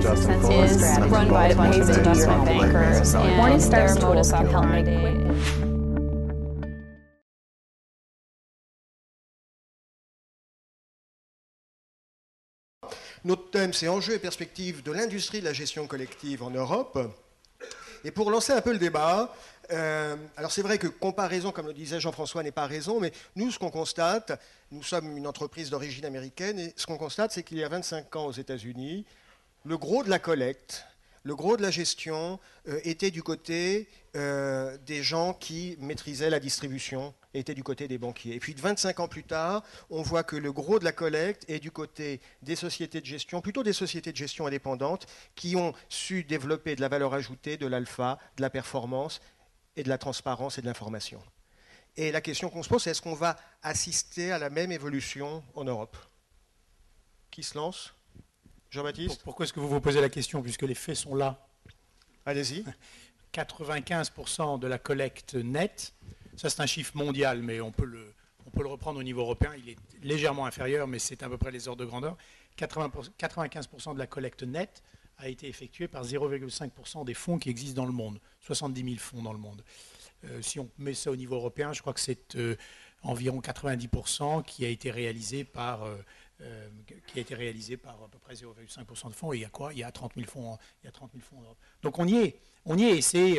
is run by a bunch of investment bankers, and their modus operandi. Notre thème, c'est enjeux et perspectives de l'industrie de la gestion collective en Europe. Et pour lancer un peu le débat, alors c'est vrai que comparaison, comme le disait Jean-François, n'est pas raison, mais nous, ce qu'on constate, nous sommes une entreprise d'origine américaine, et ce qu'on constate, c'est qu'il y a 25 ans aux États-Unis, le gros de la collecte, le gros de la gestion était du côté des gens qui maîtrisaient la distribution, était du côté des banquiers. Et puis 25 ans plus tard, on voit que le gros de la collecte est du côté des sociétés de gestion, plutôt des sociétés de gestion indépendantes, qui ont su développer de la valeur ajoutée, de l'alpha, de la performance et de la transparence et de l'information. Et la question qu'on se pose, c'est est-ce qu'on va assister à la même évolution en Europe? Qui se lance? Jean-Baptiste? Pourquoi est-ce que vous vous posez la question, puisque les faits sont là? Allez-y. 95% de la collecte nette, ça c'est un chiffre mondial, mais on peut le reprendre au niveau européen, il est légèrement inférieur, mais c'est à peu près les ordres de grandeur. 95% de la collecte nette a été effectuée par 0,5% des fonds qui existent dans le monde, 70 000 fonds dans le monde. Si on met ça au niveau européen, je crois que c'est environ 90% qui a été réalisé par... à peu près 0,5% de fonds. Et il y a quoi? Il y a 30 000 fonds, en Europe. Donc on y est, et c'est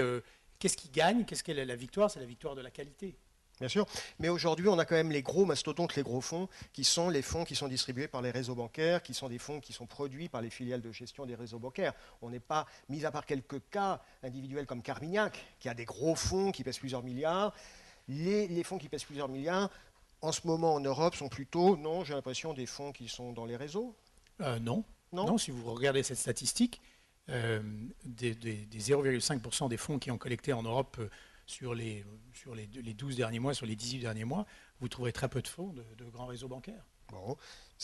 qu'est-ce qui gagne? Qu'est-ce qu'est la victoire? C'est la victoire de la qualité. Bien sûr, mais aujourd'hui on a quand même les gros mastodontes, les gros fonds, qui sont les fonds qui sont distribués par les réseaux bancaires, qui sont des fonds qui sont produits par les filiales de gestion des réseaux bancaires. On n'est pas, mis à part quelques cas individuels comme Carmignac, qui a des gros fonds qui pèsent plusieurs milliards, les fonds qui pèsent plusieurs milliards, en ce moment en Europe sont plutôt, non, j'ai l'impression, des fonds qui sont dans les réseaux. Non, si vous regardez cette statistique, des 0,5% des fonds qui ont collecté en Europe sur les 12 derniers mois, sur les 18 derniers mois, vous trouverez très peu de fonds de grands réseaux bancaires. Bon,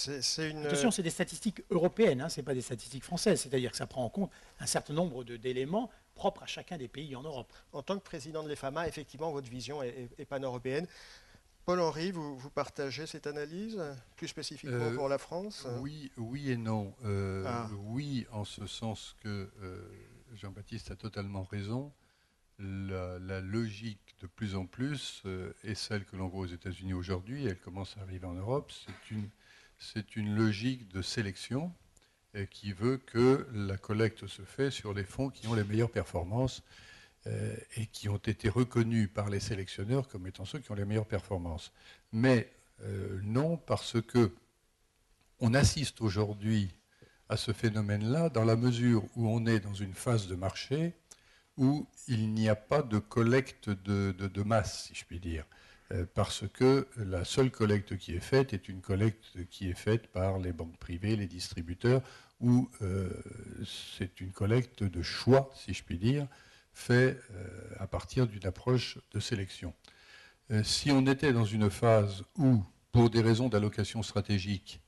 Attention, c'est des statistiques européennes, ce n'est pas des statistiques françaises, c'est-à-dire que ça prend en compte un certain nombre d'éléments propres à chacun des pays en Europe. En tant que président de l'EFAMA, effectivement, votre vision est pan-européenne. Paul-Henri, vous partagez cette analyse, plus spécifiquement pour la France? Oui et non. Oui, en ce sens que Jean-Baptiste a totalement raison. La logique, de plus en plus, est celle que l'on voit aux États-Unis aujourd'hui. Elle commence à arriver en Europe. C'est une logique de sélection qui veut que la collecte se fait sur les fonds qui ont les meilleures performances et qui ont été reconnus par les sélectionneurs comme étant ceux qui ont les meilleures performances. Mais non, parce que on assiste aujourd'hui à ce phénomène-là dans la mesure où on est dans une phase de marché où il n'y a pas de collecte de masse, si je puis dire, parce que la seule collecte qui est faite est une collecte qui est faite par les banques privées, les distributeurs, où c'est une collecte de choix, si je puis dire, fait à partir d'une approche de sélection. Si on était dans une phase où, pour des raisons d'allocation stratégique,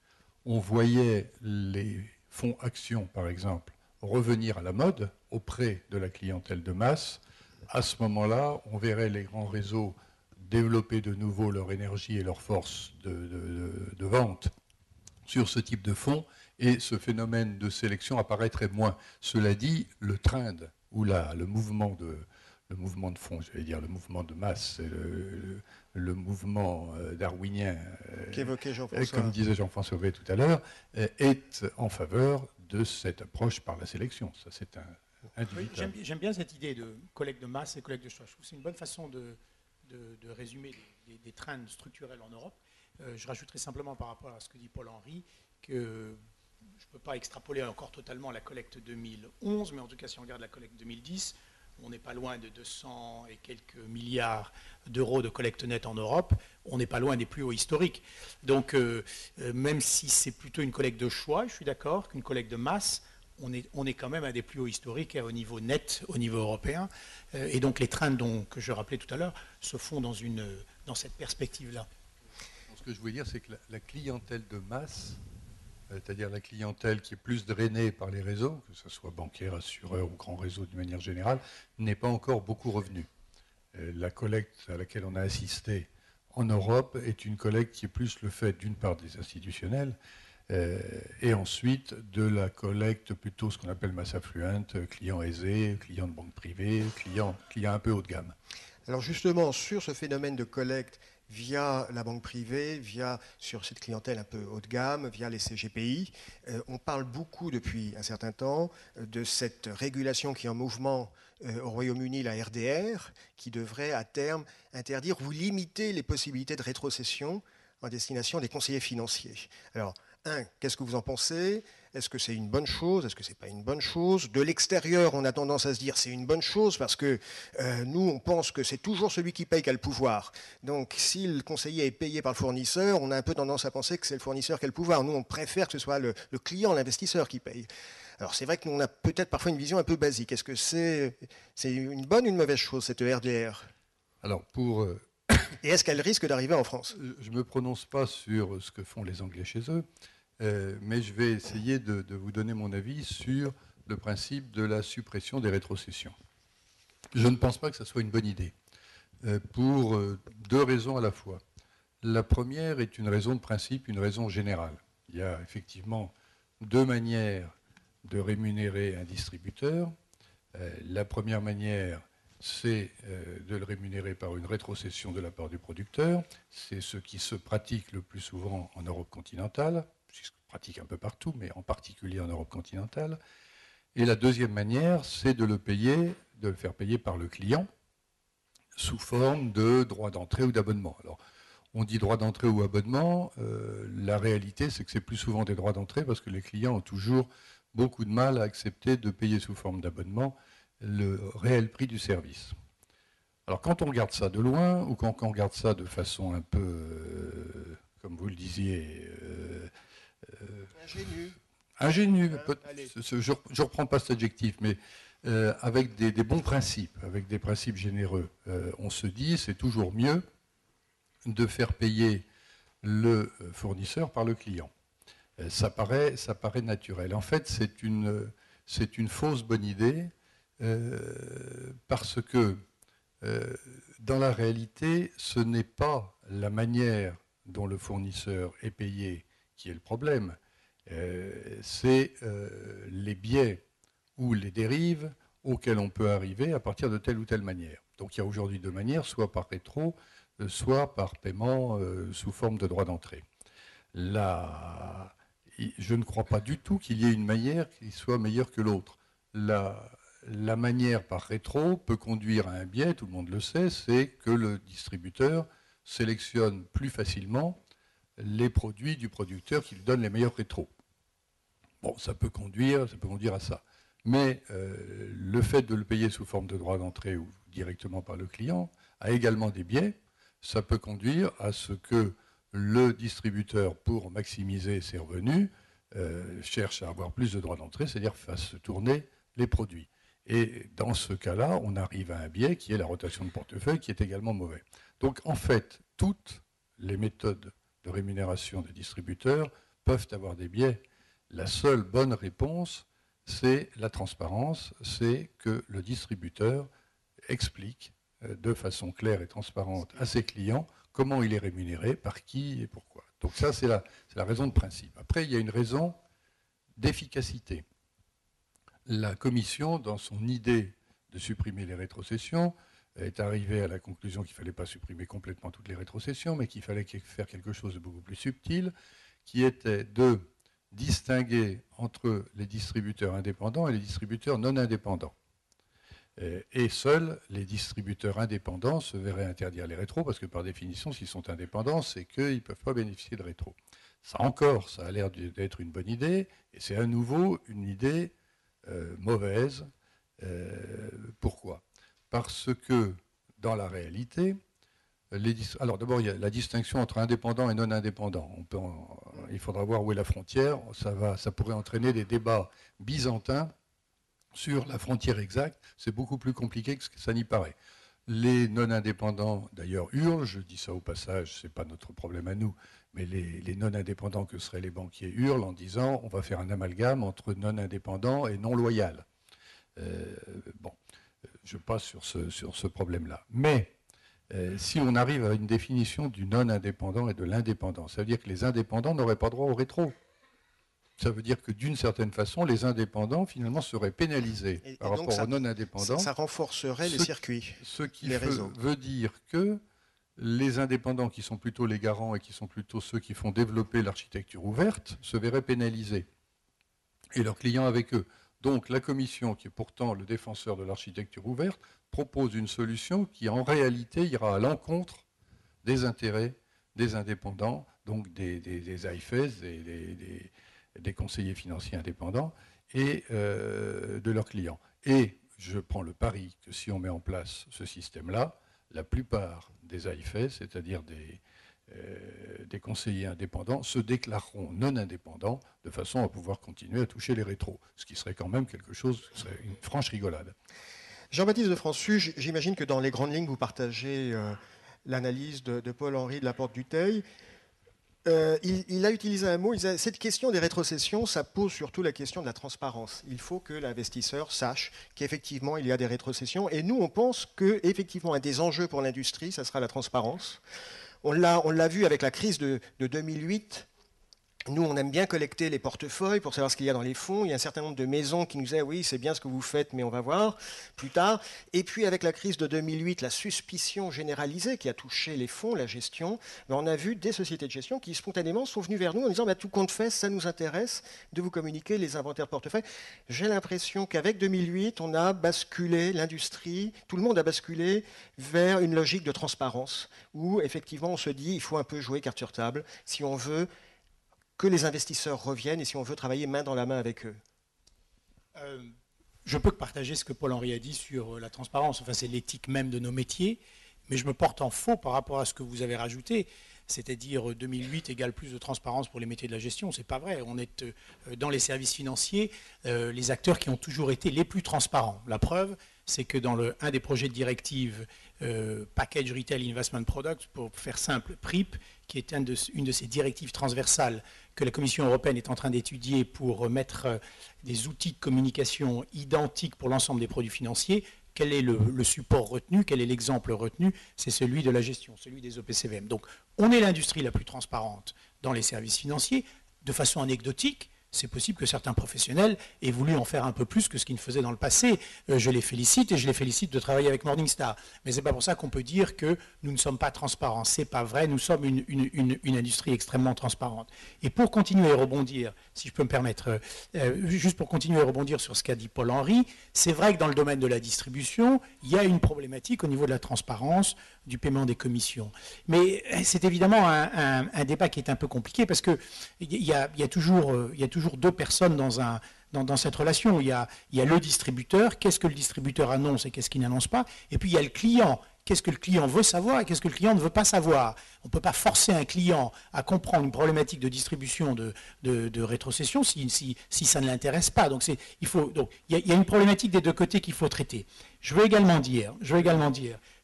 on voyait les fonds actions, par exemple, revenir à la mode auprès de la clientèle de masse, à ce moment-là, on verrait les grands réseaux développer de nouveau leur énergie et leur force de vente sur ce type de fonds, et ce phénomène de sélection apparaîtrait moins. Cela dit, le trend, ou le mouvement de fond, j'allais dire, le mouvement de masse, le mouvement darwinien, comme disait Jean-François Sauvé tout à l'heure, est en faveur de cette approche par la sélection. Ça, c'est indubitable. Oui, j'aime bien cette idée de collecte de masse et collecte de choix. Je trouve que c'est une bonne façon de résumer des trends structurels en Europe. Je rajouterai simplement par rapport à ce que dit Paul-Henri que je ne peux pas extrapoler encore totalement la collecte 2011, mais en tout cas, si on regarde la collecte 2010, on n'est pas loin de 200 et quelques milliards d'euros de collecte nette en Europe. On n'est pas loin des plus hauts historiques. Donc, même si c'est plutôt une collecte de choix, je suis d'accord, qu'une collecte de masse, on est quand même à des plus hauts historiques au niveau net, au niveau européen. Et donc, les trends que je rappelais tout à l'heure se font dans cette perspective-là. Ce que je voulais dire, c'est que la clientèle de masse, c'est-à-dire la clientèle qui est plus drainée par les réseaux, que ce soit bancaire, assureur ou grand réseau de manière générale, n'est pas encore beaucoup revenue. La collecte à laquelle on a assisté en Europe est une collecte qui est plus le fait, d'une part, des institutionnels, Et ensuite de la collecte plutôt ce qu'on appelle mass affluent, clients aisés, clients de banque privée, clients un peu haut de gamme. Alors justement, sur ce phénomène de collecte via la banque privée, sur cette clientèle un peu haut de gamme, via les CGPI, on parle beaucoup depuis un certain temps de cette régulation qui est en mouvement au Royaume-Uni, la RDR, qui devrait à terme interdire ou limiter les possibilités de rétrocession en destination des conseillers financiers. Alors, qu'est-ce que vous en pensez? Est-ce que c'est une bonne chose? Est-ce que c'est pas une bonne chose? De l'extérieur, on a tendance à se dire c'est une bonne chose parce que nous, on pense que c'est toujours celui qui paye qui a le pouvoir. Donc, si le conseiller est payé par le fournisseur, on a un peu tendance à penser que c'est le fournisseur qui a le pouvoir. Nous, on préfère que ce soit le client, l'investisseur qui paye. Alors, c'est vrai qu'on a peut-être parfois une vision un peu basique. Est-ce que c'est une bonne ou une mauvaise chose, cette RDR? Alors, Et est-ce qu'elle risque d'arriver en France? Je ne me prononce pas sur ce que font les Anglais chez eux, mais je vais essayer de vous donner mon avis sur le principe de la suppression des rétrocessions. Je ne pense pas que ce soit une bonne idée, pour deux raisons à la fois. La première est une raison de principe, une raison générale. Il y a effectivement deux manières de rémunérer un distributeur. La première manière, c'est de le rémunérer par une rétrocession de la part du producteur. C'est ce qui se pratique le plus souvent en Europe continentale, ce qui se pratique un peu partout, mais en particulier en Europe continentale. Et la deuxième manière, c'est de le faire payer par le client sous forme de droit d'entrée ou d'abonnement. Alors, on dit droit d'entrée ou abonnement. La réalité, c'est que c'est plus souvent des droits d'entrée parce que les clients ont toujours beaucoup de mal à accepter de payer sous forme d'abonnement le réel prix du service. Alors quand on regarde ça de loin, ou quand on regarde ça de façon un peu, comme vous le disiez, ingénue, je ne reprends pas cet adjectif, mais avec des bons principes, avec des principes généreux, on se dit c'est toujours mieux de faire payer le fournisseur par le client. Ça paraît naturel. En fait, c'est une fausse bonne idée, parce que dans la réalité, ce n'est pas la manière dont le fournisseur est payé qui est le problème, c'est les biais ou les dérives auxquels on peut arriver à partir de telle ou telle manière. Donc il y a aujourd'hui deux manières, soit par rétro, soit par paiement sous forme de droit d'entrée. Je ne crois pas du tout qu'il y ait une manière qui soit meilleure que l'autre. La manière par rétro peut conduire à un biais, tout le monde le sait, c'est que le distributeur sélectionne plus facilement les produits du producteur qui lui donne les meilleurs rétros. Bon, ça peut conduire à ça. Mais le fait de le payer sous forme de droit d'entrée ou directement par le client a également des biais. Ça peut conduire à ce que le distributeur, pour maximiser ses revenus, cherche à avoir plus de droits d'entrée, c'est-à-dire fasse tourner les produits. Et dans ce cas-là, on arrive à un biais qui est la rotation de portefeuille, qui est également mauvais. Donc en fait, toutes les méthodes de rémunération des distributeurs peuvent avoir des biais. La seule bonne réponse, c'est la transparence, c'est que le distributeur explique de façon claire et transparente à ses clients comment il est rémunéré, par qui et pourquoi. Donc ça, c'est la raison de principe. Après, il y a une raison d'efficacité. La Commission, dans son idée de supprimer les rétrocessions, est arrivée à la conclusion qu'il ne fallait pas supprimer complètement toutes les rétrocessions, mais qu'il fallait faire quelque chose de beaucoup plus subtil, qui était de distinguer entre les distributeurs indépendants et les distributeurs non indépendants. Et seuls les distributeurs indépendants se verraient interdire les rétros, parce que par définition, s'ils sont indépendants, c'est qu'ils ne peuvent pas bénéficier de rétros. Ça encore, ça a l'air d'être une bonne idée, et c'est à nouveau une idée mauvaise. Pourquoi? Parce que, dans la réalité, alors d'abord, il y a la distinction entre indépendants et non indépendants. Il faudra voir où est la frontière. Ça pourrait entraîner des débats byzantins sur la frontière exacte. C'est beaucoup plus compliqué que ça n'y paraît. Les non-indépendants, d'ailleurs, hurlent. Je dis ça au passage, ce n'est pas notre problème à nous. Mais les non-indépendants que seraient les banquiers hurlent en disant on va faire un amalgame entre non-indépendants et non-loyal. Je passe sur ce problème-là. Mais si on arrive à une définition du non-indépendant et de l'indépendant, ça veut dire que les indépendants n'auraient pas droit au rétro. ça veut dire que d'une certaine façon, les indépendants finalement seraient pénalisés par rapport aux non-indépendants. Ça renforcerait les circuits, ce qui les réseaux. veut dire que les indépendants qui sont plutôt les garants et qui sont plutôt ceux qui font développer l'architecture ouverte se verraient pénalisés et leurs clients avec eux. Donc la Commission, qui est pourtant le défenseur de l'architecture ouverte, propose une solution qui en réalité ira à l'encontre des intérêts des indépendants, donc des AIFES, des conseillers financiers indépendants et de leurs clients. Et je prends le pari que si on met en place ce système-là, la plupart des AIFES, c'est-à-dire des conseillers indépendants, se déclareront non indépendants de façon à pouvoir continuer à toucher les rétros, ce qui serait quand même quelque chose, ce serait une franche rigolade. Jean-Baptiste de Françu, j'imagine que dans les grandes lignes, vous partagez l'analyse de Paul-Henri de la Porte-Dutheil. Il a utilisé un mot, cette question des rétrocessions, ça pose surtout la question de la transparence. Il faut que l'investisseur sache qu'effectivement, il y a des rétrocessions. Et nous, on pense qu'effectivement, un des enjeux pour l'industrie, ça sera la transparence. On l'a vu avec la crise de 2008. Nous, on aime bien collecter les portefeuilles pour savoir ce qu'il y a dans les fonds. Il y a un certain nombre de maisons qui nous disaient « oui, c'est bien ce que vous faites, mais on va voir plus tard ». Et puis, avec la crise de 2008, la suspicion généralisée qui a touché les fonds, la gestion, on a vu des sociétés de gestion qui, spontanément, sont venues vers nous en disant « tout compte fait, ça nous intéresse de vous communiquer les inventaires de portefeuille ». J'ai l'impression qu'avec 2008, on a basculé l'industrie, tout le monde a basculé vers une logique de transparence où, effectivement, on se dit « il faut un peu jouer carte sur table si on veut que les investisseurs reviennent et si on veut travailler main dans la main avec eux ». Je peux partager ce que Paul-Henri a dit sur la transparence. Enfin, c'est l'éthique même de nos métiers, mais je me porte en faux par rapport à ce que vous avez rajouté, c'est-à-dire 2008 égale plus de transparence pour les métiers de la gestion. C'est pas vrai. On est dans les services financiers les acteurs qui ont toujours été les plus transparents. La preuve, c'est que dans un des projets de directive Package Retail Investment Product, pour faire simple, PRIP, qui est une de ces directives transversales que la Commission européenne est en train d'étudier pour mettre des outils de communication identiques pour l'ensemble des produits financiers. Quel est le support retenu? Quel est l'exemple retenu? C'est celui de la gestion, celui des OPCVM. Donc, on est l'industrie la plus transparente dans les services financiers. De façon anecdotique, c'est possible que certains professionnels aient voulu en faire un peu plus que ce qu'ils faisaient dans le passé. Je les félicite et je les félicite de travailler avec Morningstar. Mais ce n'est pas pour ça qu'on peut dire que nous ne sommes pas transparents. Ce n'est pas vrai. Nous sommes une industrie extrêmement transparente. Et pour continuer à rebondir, si je peux me permettre, juste pour continuer à rebondir sur ce qu'a dit Paul-Henri, c'est vrai que dans le domaine de la distribution, il y a une problématique au niveau de la transparence du paiement des commissions. Mais c'est évidemment un débat qui est un peu compliqué parce qu'il y a toujours deux personnes dans cette relation. Il y a le distributeur, qu'est-ce que le distributeur annonce et qu'est-ce qu'il n'annonce pas, et puis il y a le client, qu'est-ce que le client veut savoir et qu'est-ce que le client ne veut pas savoir. On ne peut pas forcer un client à comprendre une problématique de distribution de rétrocession si ça ne l'intéresse pas. Donc il y a une problématique des deux côtés qu'il faut traiter. Je veux également dire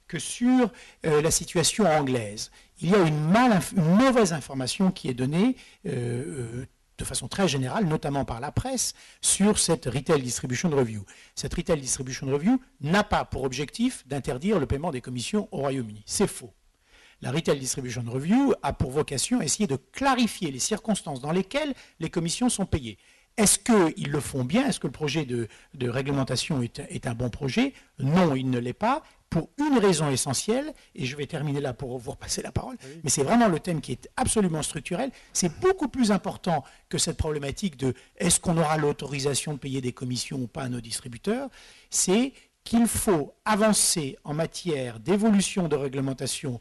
que sur la situation anglaise, il y a une mauvaise information qui est donnée de façon très générale, notamment par la presse, sur cette Retail Distribution Review. Cette Retail Distribution Review n'a pas pour objectif d'interdire le paiement des commissions au Royaume-Uni. C'est faux. La Retail Distribution Review a pour vocation essayer de clarifier les circonstances dans lesquelles les commissions sont payées. Est-ce qu'ils le font bien? Est-ce que le projet de réglementation est un bon projet? Non, il ne l'est pas, pour une raison essentielle, et je vais terminer là pour vous repasser la parole, mais c'est vraiment le thème qui est absolument structurel. C'est beaucoup plus important que cette problématique de est-ce qu'on aura l'autorisation de payer des commissions ou pas à nos distributeurs. C'est qu'il faut avancer en matière d'évolution de réglementation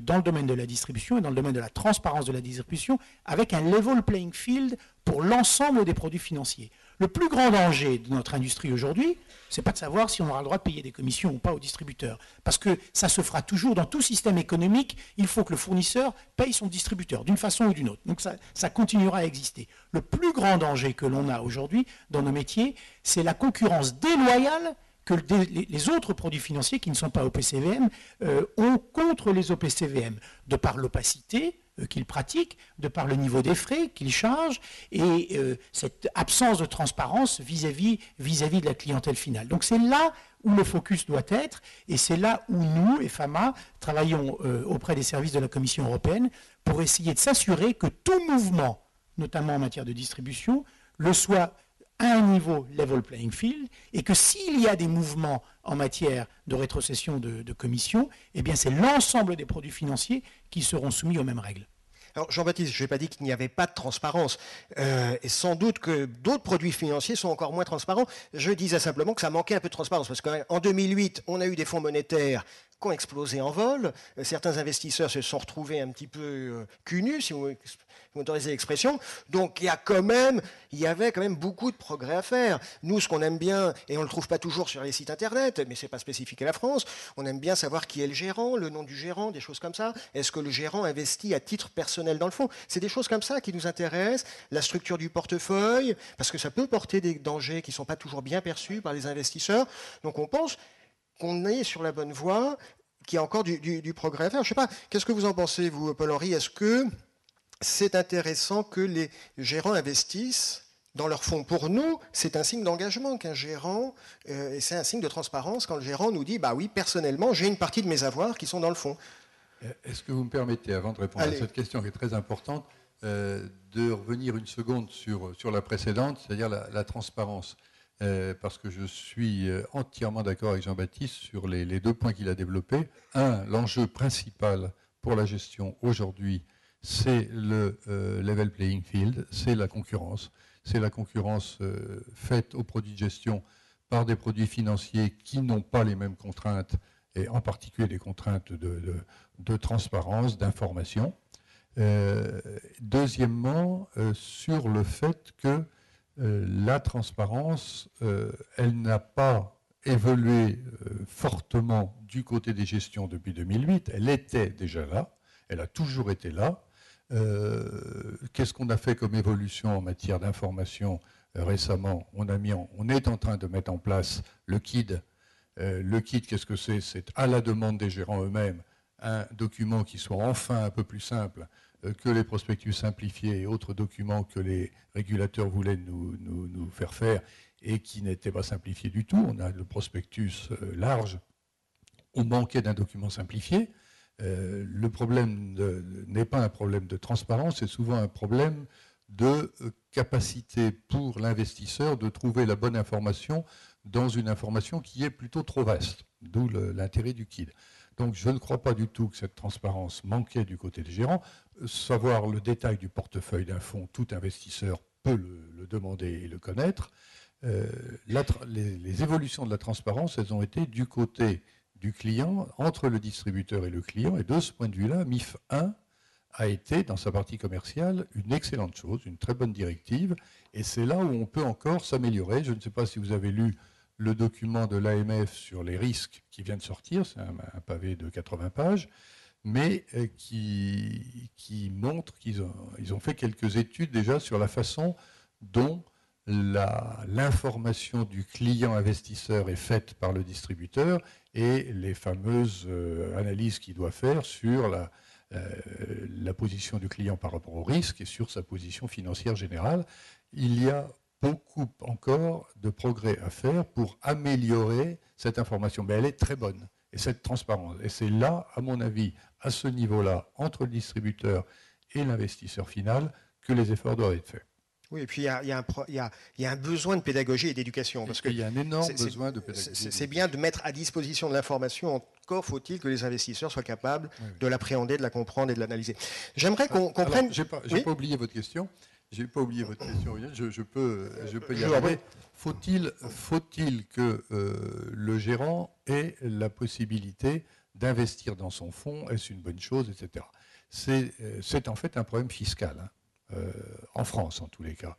dans le domaine de la distribution et dans le domaine de la transparence de la distribution avec un level playing field pour l'ensemble des produits financiers. Le plus grand danger de notre industrie aujourd'hui, ce n'est pas de savoir si on aura le droit de payer des commissions ou pas aux distributeurs. Parce que ça se fera toujours dans tout système économique, il faut que le fournisseur paye son distributeur d'une façon ou d'une autre. Donc ça continuera à exister. Le plus grand danger que l'on a aujourd'hui dans nos métiers, c'est la concurrence déloyale que les autres produits financiers qui ne sont pas OPCVM ont contre les OPCVM, de par l'opacité qu'ils pratiquent, de par le niveau des frais qu'ils chargent et cette absence de transparence vis-à-vis de la clientèle finale. Donc c'est là où le focus doit être et c'est là où nous, EFAMA, travaillons auprès des services de la Commission européenne pour essayer de s'assurer que tout mouvement, notamment en matière de distribution, le soit à un niveau level playing field, et que s'il y a des mouvements en matière de rétrocession de commissions, eh bien c'est l'ensemble des produits financiers qui seront soumis aux mêmes règles. Alors Jean-Baptiste, je n'ai pas dit qu'il n'y avait pas de transparence, et sans doute que d'autres produits financiers sont encore moins transparents. Je disais simplement que ça manquait un peu de transparence, parce qu'en 2008, on a eu des fonds monétaires qui ont explosé en vol. Certains investisseurs se sont retrouvés un petit peu cul-nus, si vous m'autorisez l'expression. Donc il y avait quand même beaucoup de progrès à faire. Nous, ce qu'on aime bien, et on ne le trouve pas toujours sur les sites internet, mais ce n'est pas spécifique à la France, on aime bien savoir qui est le gérant, le nom du gérant, des choses comme ça. Est-ce que le gérant investit à titre personnel dans le fonds? C'est des choses comme ça qui nous intéressent. La structure du portefeuille, parce que ça peut porter des dangers qui ne sont pas toujours bien perçus par les investisseurs. Donc on pense qu'on est sur la bonne voie, qu'il y a encore du progrès à faire. Je ne sais pas, qu'est-ce que vous en pensez, vous, Paul-Henri? Est-ce que c'est intéressant que les gérants investissent dans leurs fonds? Pour nous, c'est un signe d'engagement qu'un gérant, et c'est un signe de transparence quand le gérant nous dit, bah oui, personnellement, j'ai une partie de mes avoirs qui sont dans le fonds. Est-ce que vous me permettez, avant de répondre à cette question qui est très importante, de revenir une seconde sur la précédente, c'est-à-dire la transparence, parce que je suis entièrement d'accord avec Jean-Baptiste sur les deux points qu'il a développés. Un, l'enjeu principal pour la gestion aujourd'hui, c'est le level playing field, c'est la concurrence. C'est la concurrence faite aux produits de gestion par des produits financiers qui n'ont pas les mêmes contraintes, et en particulier des contraintes de transparence, d'information. Deuxièmement, sur le fait que la transparence, elle n'a pas évolué fortement du côté des gestions depuis 2008. Elle était déjà là, elle a toujours été là. Qu'est-ce qu'on a fait comme évolution en matière d'information récemment? On est en train de mettre en place le KID. Le KID, qu'est-ce que c'est? C'est à la demande des gérants eux-mêmes un document qui soit enfin un peu plus simple que les prospectus simplifiés et autres documents que les régulateurs voulaient nous faire et qui n'étaient pas simplifiés du tout. On a le prospectus large, on manquait d'un document simplifié. Le problème n'est pas un problème de transparence, c'est souvent un problème de capacité pour l'investisseur de trouver la bonne information dans une information qui est plutôt trop vaste, d'où l'intérêt du KID. Donc je ne crois pas du tout que cette transparence manquait du côté des gérants. Savoir le détail du portefeuille d'un fonds, tout investisseur peut le demander et le connaître. Les évolutions de la transparence, elles ont été du côté du client, entre le distributeur et le client, et de ce point de vue-là, MIF 1 a été, dans sa partie commerciale, une excellente chose, une très bonne directive, et c'est là où on peut encore s'améliorer. Je ne sais pas si vous avez lu le document de l'AMF sur les risques qui vient de sortir, c'est un pavé de 80 pages, mais qui montre qu'ils ont fait quelques études déjà sur la façon dont l'information du client investisseur est faite par le distributeur et les fameuses analyses qu'il doit faire sur la position du client par rapport au risque et sur sa position financière générale. Il y a beaucoup encore de progrès à faire pour améliorer cette information, mais elle est très bonne, et cette transparence. Et c'est là, à mon avis, à ce niveau-là, entre le distributeur et l'investisseur final, que les efforts doivent être faits. Oui, et puis il y a un besoin de pédagogie et d'éducation. Parce qu'il y a un énorme besoin de pédagogie. C'est bien de mettre à disposition de l'information, encore faut-il que les investisseurs soient capables de l'appréhender, de la comprendre et de l'analyser. J'aimerais qu'on comprenne... Je n'ai pas oublié votre question. Je peux y arriver. Faut-il que le gérant ait la possibilité d'investir dans son fonds? Est-ce une bonne chose, etc. C'est en fait un problème fiscal, en France en tous les cas.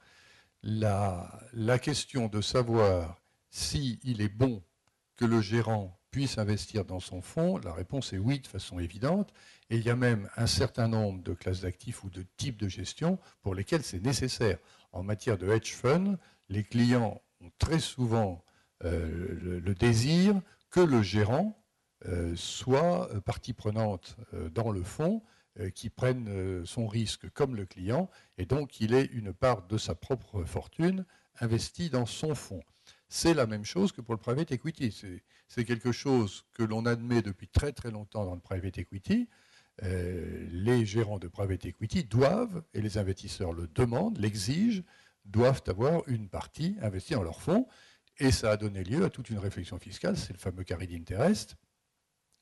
La question de savoir s'il est bon que le gérant puisse investir dans son fonds, la réponse est oui de façon évidente. Et il y a même un certain nombre de classes d'actifs ou de types de gestion pour lesquels c'est nécessaire. En matière de hedge fund, les clients ont très souvent le désir que le gérant soit partie prenante dans le fonds, qui prenne son risque comme le client, et donc qu'il ait une part de sa propre fortune investie dans son fonds. C'est la même chose que pour le private equity. C'est quelque chose que l'on admet depuis très très longtemps dans le private equity. Les gérants de private equity doivent, et les investisseurs le demandent, l'exigent, doivent avoir une partie investie dans leurs fonds. Et ça a donné lieu à toute une réflexion fiscale, c'est le fameux carry interest,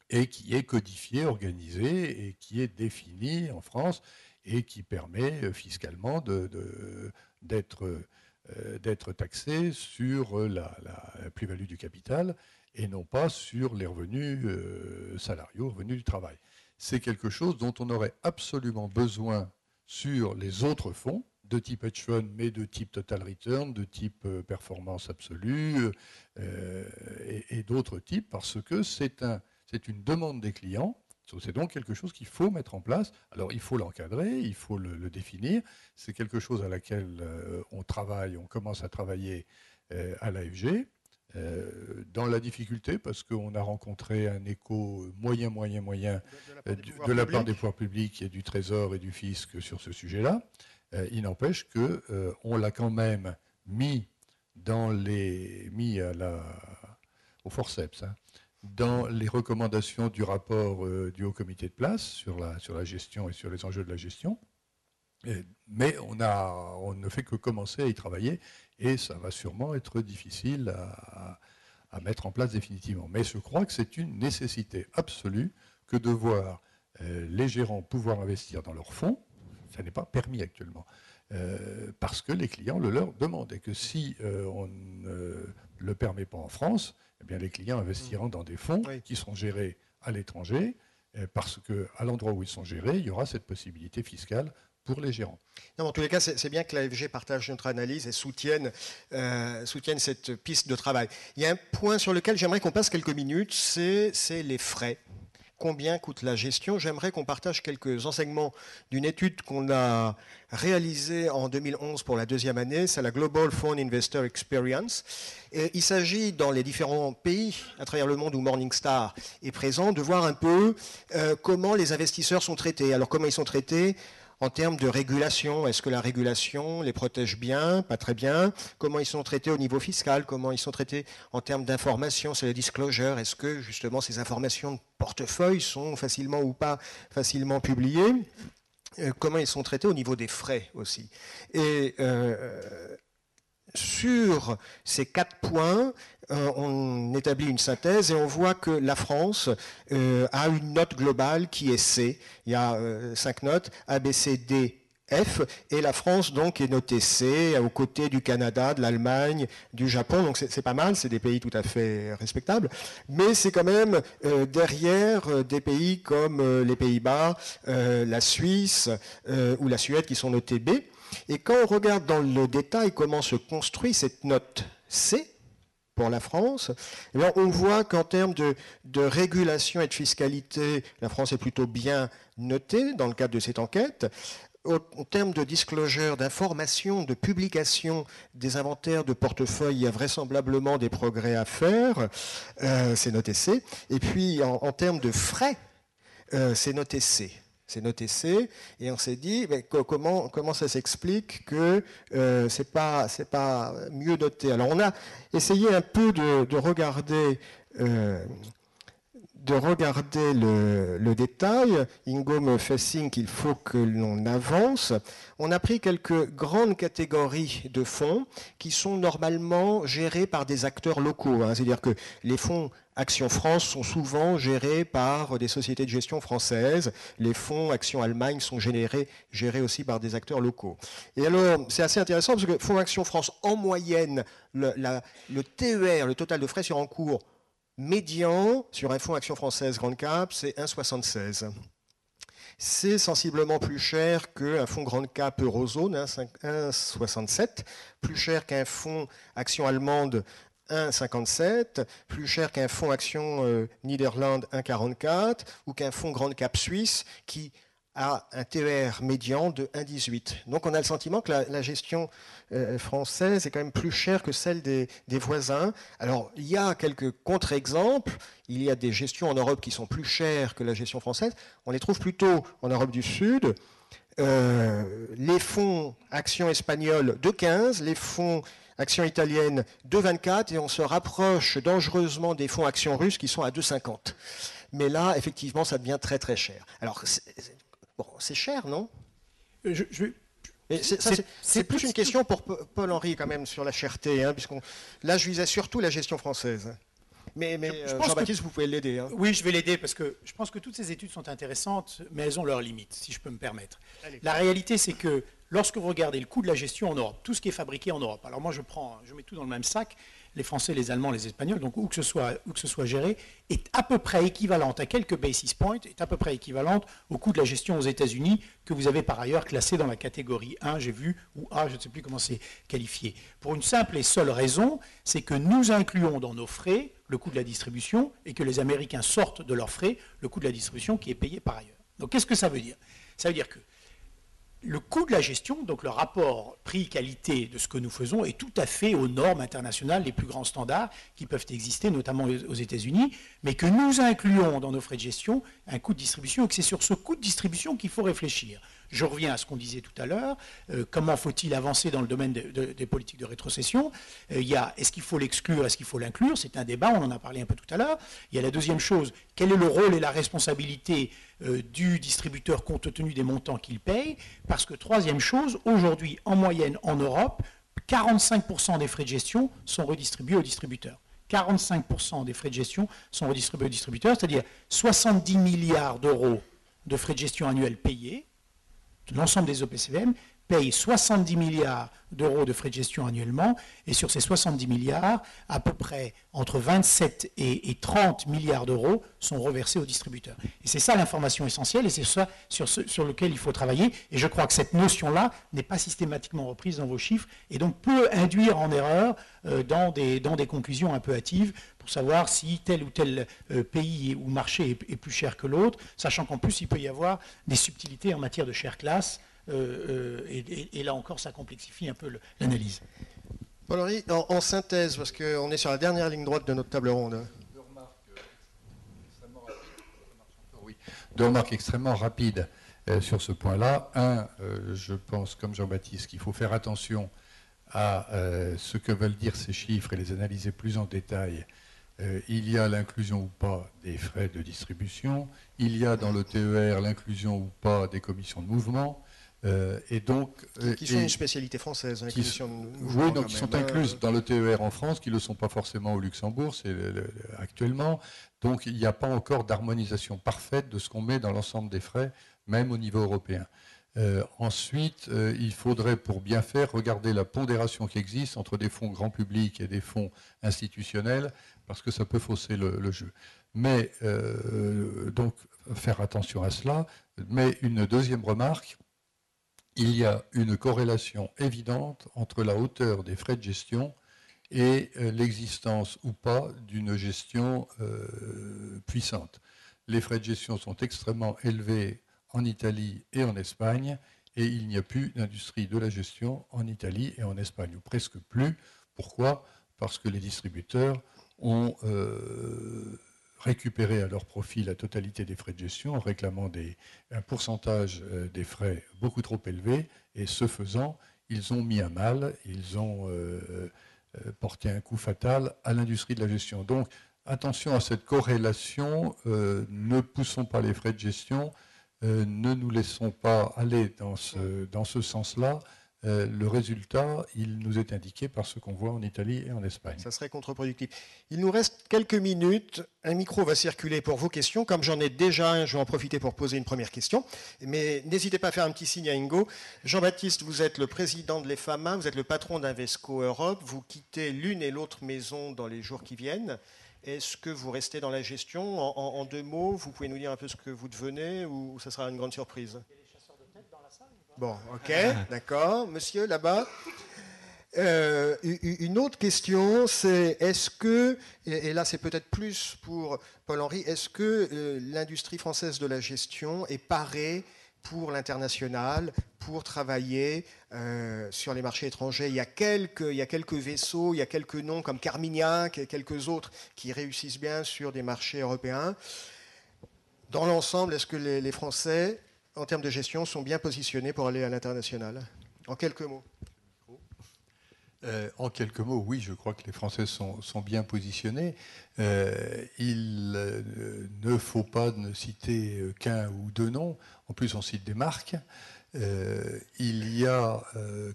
et qui est codifié, organisé, et qui est défini en France, et qui permet fiscalement d'être taxé sur la plus-value du capital, et non pas sur les revenus salariaux, revenus du travail. C'est quelque chose dont on aurait absolument besoin sur les autres fonds, de type hedge fund, mais de type total return, de type performance absolue, et d'autres types, parce que c'est une demande des clients. C'est donc quelque chose qu'il faut mettre en place. Alors, il faut l'encadrer, il faut le définir. C'est quelque chose à laquelle on commence à travailler à l'AFG. Dans la difficulté, parce qu'on a rencontré un écho moyen de la part des pouvoirs publics et du Trésor et du Fisc sur ce sujet-là. Il n'empêche qu'on l'a quand même mis au forceps, hein, dans les recommandations du rapport du Haut Comité de place sur la gestion et sur les enjeux de la gestion. Mais on ne fait que commencer à y travailler, et ça va sûrement être difficile à mettre en place définitivement. Mais je crois que c'est une nécessité absolue que de voir les gérants pouvoir investir dans leurs fonds. Ça n'est pas permis actuellement, parce que les clients le leur demandent, et que si on ne le permet pas en France, eh bien les clients investiront dans des fonds qui seront gérés à l'étranger, parce qu'à l'endroit où ils sont gérés, il y aura cette possibilité fiscale pour les gérants. Non, en tous les cas, c'est bien que l'AFG partage notre analyse et soutienne cette piste de travail. Il y a un point sur lequel j'aimerais qu'on passe quelques minutes, c'est les frais. Combien coûte la gestion? J'aimerais qu'on partage quelques enseignements d'une étude qu'on a réalisée en 2011 pour la deuxième année. C'est la Global Fund Investor Experience. Et il s'agit, dans les différents pays à travers le monde où Morningstar est présent, de voir un peu comment les investisseurs sont traités. Alors, comment ils sont traités en termes de régulation? Est-ce que la régulation les protège bien, pas très bien? Comment ils sont traités au niveau fiscal? Comment ils sont traités en termes d'information, c'est le disclosure? Est-ce que justement ces informations de portefeuille sont facilement ou pas facilement publiées? Comment ils sont traités au niveau des frais aussi? Et sur ces 4 points, on établit une synthèse et on voit que la France a une note globale qui est C. Il y a 5 notes, A, B, C, D, F, et la France donc est notée C, aux côtés du Canada, de l'Allemagne, du Japon, donc c'est pas mal, c'est des pays tout à fait respectables, mais c'est quand même derrière des pays comme les Pays-Bas, la Suisse ou la Suède qui sont notés B. Et quand on regarde dans le détail comment se construit cette note C pour la France, eh bien on voit qu'en termes de régulation et de fiscalité, la France est plutôt bien notée dans le cadre de cette enquête. En termes de disclosure, d'information, de publication des inventaires de portefeuille, il y a vraisemblablement des progrès à faire, c'est noté C. Et puis en termes de frais, c'est noté C. C'est noté C, et on s'est dit mais comment ça s'explique que c'est pas mieux noté. Alors on a essayé un peu de regarder le détail. Ingo me fait signe qu'il faut que l'on avance. On a pris quelques grandes catégories de fonds qui sont normalement gérés par des acteurs locaux, hein. C'est-à-dire que les fonds Action France sont souvent gérés par des sociétés de gestion françaises. Les fonds Action Allemagne sont gérés aussi par des acteurs locaux. Et alors, c'est assez intéressant parce que fonds Action France, en moyenne, le TER, le total de frais sur encours médian sur un fonds Action Française Grande Cap, c'est 1,76. C'est sensiblement plus cher qu'un fonds Grande Cap Eurozone, 1,67, plus cher qu'un fonds Action Allemande, 1,57, plus cher qu'un fonds Action Niederlande, 1,44, ou qu'un fonds Grande Cap Suisse qui a un TER médian de 1,18. Donc on a le sentiment que la gestion française est quand même plus chère que celle des voisins. Alors il y a quelques contre-exemples. Il y a des gestions en Europe qui sont plus chères que la gestion française. On les trouve plutôt en Europe du Sud. Les fonds Action espagnole de 15, les fonds Action italienne de 24, et on se rapproche dangereusement des fonds Action russes qui sont à 2,50. Mais là, effectivement, ça devient très très cher. Alors, c'est cher, non? C'est plus une question pour Paul-Henri quand même sur la cherté, hein, là je visais surtout la gestion française. Mais Jean-Baptiste, vous pouvez l'aider. Hein. Oui, je vais l'aider parce que je pense que toutes ces études sont intéressantes, mais elles ont leurs limites, si je peux me permettre. Allez. La réalité, c'est que lorsque vous regardez le coût de la gestion en Europe, tout ce qui est fabriqué en Europe, alors moi je mets tout dans le même sac, les Français, les Allemands, les Espagnols, donc où que ce soit géré, est à peu près équivalente à quelques basis points, est à peu près équivalente au coût de la gestion aux États-Unis, que vous avez par ailleurs classé dans la catégorie 1, j'ai vu, ou A, je ne sais plus comment c'est qualifié. Pour une simple et seule raison, c'est que nous incluons dans nos frais le coût de la distribution et que les Américains sortent de leurs frais le coût de la distribution qui est payé par ailleurs. Donc qu'est-ce que ça veut dire? Ça veut dire que le coût de la gestion, donc le rapport prix-qualité de ce que nous faisons, est tout à fait aux normes internationales, les plus grands standards qui peuvent exister, notamment aux États-Unis, mais que nous incluons dans nos frais de gestion un coût de distribution et que c'est sur ce coût de distribution qu'il faut réfléchir. Je reviens à ce qu'on disait tout à l'heure. Comment faut-il avancer dans le domaine des politiques de rétrocession? Est-ce qu'il faut l'exclure? Est-ce qu'il faut l'inclure? C'est un débat, on en a parlé un peu tout à l'heure. Il y a la deuxième chose, quel est le rôle et la responsabilité du distributeur compte tenu des montants qu'il paye? Parce que troisième chose, aujourd'hui, en moyenne, en Europe, 45% des frais de gestion sont redistribués aux distributeurs. 45% des frais de gestion sont redistribués aux distributeurs, c'est-à-dire 70 milliards d'euros de frais de gestion annuels payés. L'ensemble des OPCVM paye 70 milliards d'euros de frais de gestion annuellement, et sur ces 70 milliards, à peu près entre 27 et 30 milliards d'euros sont reversés aux distributeurs. Et c'est ça l'information essentielle, et c'est ça sur lequel il faut travailler, et je crois que cette notion-là n'est pas systématiquement reprise dans vos chiffres, et donc peut induire en erreur dans des conclusions un peu hâtives, pour savoir si tel ou tel pays ou marché est plus cher que l'autre, sachant qu'en plus il peut y avoir des subtilités en matière de share class, et là encore ça complexifie un peu l'analyse. Paul-Henri, en synthèse, parce qu'on est sur la dernière ligne droite de notre table ronde. Deux remarques extrêmement rapides sur ce point-là. Un, je pense, comme Jean-Baptiste, qu'il faut faire attention à ce que veulent dire ces chiffres et les analyser plus en détail. Il y a l'inclusion ou pas des frais de distribution, il y a dans le TER l'inclusion ou pas des commissions de mouvement, et donc... qui sont une spécialité française, hein, oui, donc qui sont incluses dans le TER en France, qui ne le sont pas forcément au Luxembourg, actuellement. Donc il n'y a pas encore d'harmonisation parfaite de ce qu'on met dans l'ensemble des frais, même au niveau européen. Ensuite, il faudrait, pour bien faire, regarder la pondération qui existe entre des fonds grand public et des fonds institutionnels, parce que ça peut fausser le jeu. Mais, donc, faire attention à cela. Mais une deuxième remarque, il y a une corrélation évidente entre la hauteur des frais de gestion et l'existence ou pas d'une gestion puissante. Les frais de gestion sont extrêmement élevés en Italie et en Espagne, et il n'y a plus d'industrie de la gestion en Italie et en Espagne, ou presque plus. Pourquoi? Parce que les distributeurs ont récupéré à leur profit la totalité des frais de gestion en réclamant un pourcentage des frais beaucoup trop élevé, et ce faisant, ils ont mis à mal, ils ont porté un coup fatal à l'industrie de la gestion. Donc, attention à cette corrélation, ne poussons pas les frais de gestion, ne nous laissons pas aller dans ce sens-là. Le résultat, il nous est indiqué par ce qu'on voit en Italie et en Espagne. Ça serait contre-productif. Il nous reste quelques minutes. Un micro va circuler pour vos questions. Comme j'en ai déjà un, je vais en profiter pour poser une première question. Mais n'hésitez pas à faire un petit signe à Ingo. Jean-Baptiste, vous êtes le président de l'EFAMA, vous êtes le patron d'Invesco Europe. Vous quittez l'une et l'autre maison dans les jours qui viennent. Est-ce que vous restez dans la gestion? En deux mots, vous pouvez nous dire un peu ce que vous devenez, ou ça sera une grande surprise? Il y a des chasseurs de tête dans la salle? Bon, ok, d'accord. Monsieur, là-bas. Une autre question, c'est est-ce que, et là c'est peut-être plus pour Paul-Henri, est-ce que l'industrie française de la gestion est parée pour l'international, pour travailler sur les marchés étrangers? Il y a quelques vaisseaux, il y a quelques noms comme Carmignac et quelques autres qui réussissent bien sur des marchés européens. Dans l'ensemble, est-ce que les Français, en termes de gestion, sont bien positionnés pour aller à l'international? En quelques mots. En quelques mots, oui, je crois que les Français sont bien positionnés. Il ne faut pas ne citer qu'un ou deux noms. En plus, on cite des marques. Il y a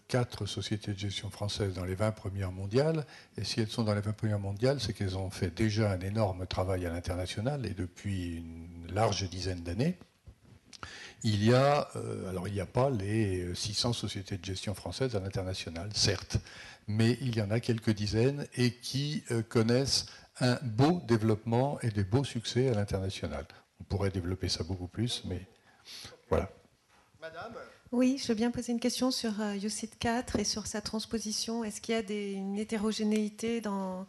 4 sociétés de gestion françaises dans les 20 premières mondiales, et si elles sont dans les 20 premières mondiales, c'est qu'elles ont fait déjà un énorme travail à l'international, et depuis une large dizaine d'années. Il y a, alors il n'y a pas les 600 sociétés de gestion françaises à l'international, certes, mais il y en a quelques dizaines et qui connaissent un beau développement et des beaux succès à l'international. On pourrait développer ça beaucoup plus, mais voilà. Madame ? Oui, je veux bien poser une question sur UCITS 4 et sur sa transposition. Est-ce qu'il y a une hétérogénéité en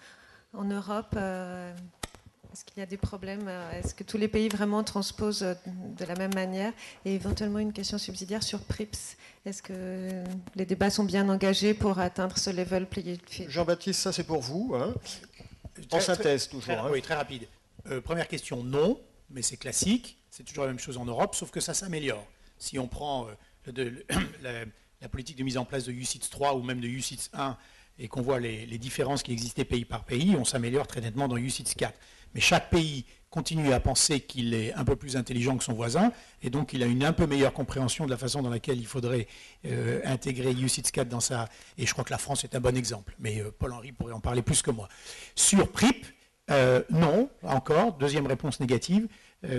Europe Est-ce qu'il y a des problèmes? Est-ce que tous les pays vraiment transposent de la même manière? Et éventuellement une question subsidiaire sur PRIPS. Est-ce que les débats sont bien engagés pour atteindre ce level playing field? Jean-Baptiste, ça c'est pour vous. Hein. En synthèse, toujours. Hein. Oui, très rapide. Première question, non, mais c'est classique. C'est toujours la même chose en Europe, sauf que ça s'améliore. Si on prend la politique de mise en place de UCITS 3 ou même de UCITS 1 et qu'on voit les différences qui existaient pays par pays, on s'améliore très nettement dans UCITS 4. Mais chaque pays continue à penser qu'il est un peu plus intelligent que son voisin, et donc il a une un peu meilleure compréhension de la façon dans laquelle il faudrait intégrer UCITS 4 dans sa... Et je crois que la France est un bon exemple, mais Paul-Henri pourrait en parler plus que moi. Sur PRIP, non, encore, deuxième réponse négative.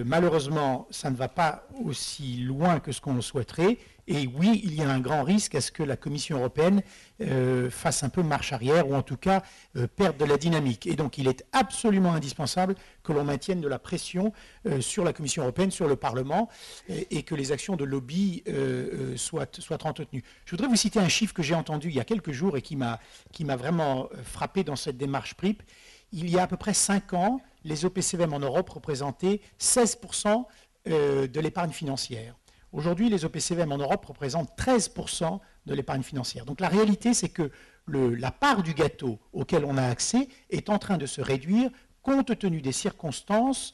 Malheureusement, ça ne va pas aussi loin que ce qu'on le souhaiterait. Et oui, il y a un grand risque à ce que la Commission européenne fasse un peu marche arrière, ou en tout cas perde de la dynamique. Et donc il est absolument indispensable que l'on maintienne de la pression sur la Commission européenne, sur le Parlement, et que les actions de lobby soient entretenues. Je voudrais vous citer un chiffre que j'ai entendu il y a quelques jours et qui m'a vraiment frappé dans cette démarche PRIP. Il y a à peu près 5 ans, les OPCVM en Europe représentaient 16% de l'épargne financière. Aujourd'hui, les OPCVM en Europe représentent 13% de l'épargne financière. Donc la réalité, c'est que la part du gâteau auquel on a accès est en train de se réduire compte tenu des circonstances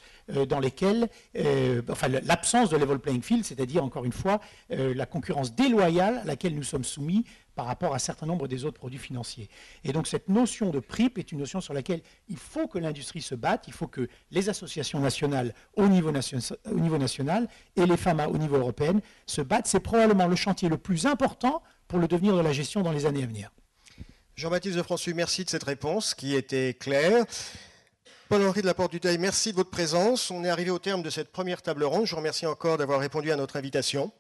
dans lesquelles, l'absence de level playing field, c'est-à-dire, encore une fois, la concurrence déloyale à laquelle nous sommes soumis par rapport à un certain nombre des autres produits financiers. Et donc cette notion de PRIP est une notion sur laquelle il faut que l'industrie se batte, il faut que les associations nationales au niveau national et les FAMA au niveau européen se battent. C'est probablement le chantier le plus important pour le devenir de la gestion dans les années à venir. Jean-Baptiste Defrançu, merci de cette réponse qui était claire. Paul-Henri de la Porte-Dutheil, merci de votre présence. On est arrivé au terme de cette première table ronde. Je vous remercie encore d'avoir répondu à notre invitation.